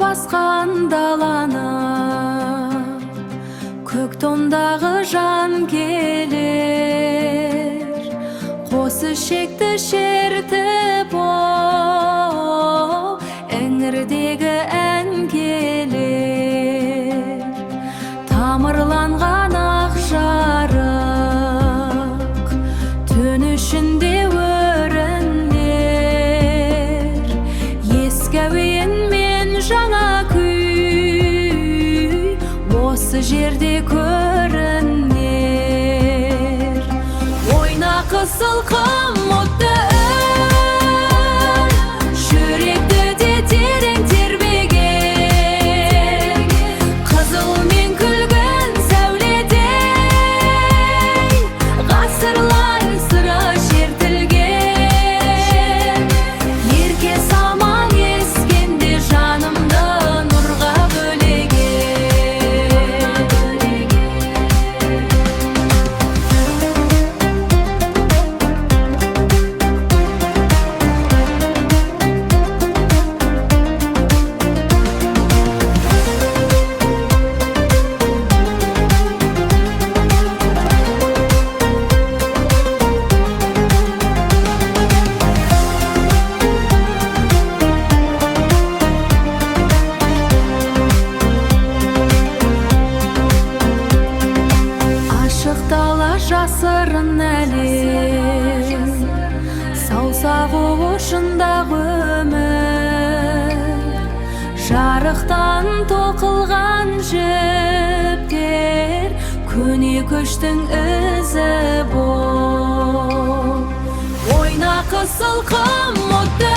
басқан даланы көк тондағы жан келер, қос ішекті шертіп іңірдегі ән келер. Тамырланған ақ жарық түн ішінде өрінер, ескі әуен мен жаңа күй осы жерде көрінер. Ойна қызыл қамытты жүректі де терең тербеген, қызыл мен күлгін сәуледей ғасырлар сыры шертілген. Ерке самаң ескенде жанымды нұрға бөлеген. Ашық дала жасырын әлем, саусағы ұшындағы өмір, жарықтан тоқылған жіптер көне көштің ізі бол. Ойна қызыл қамытты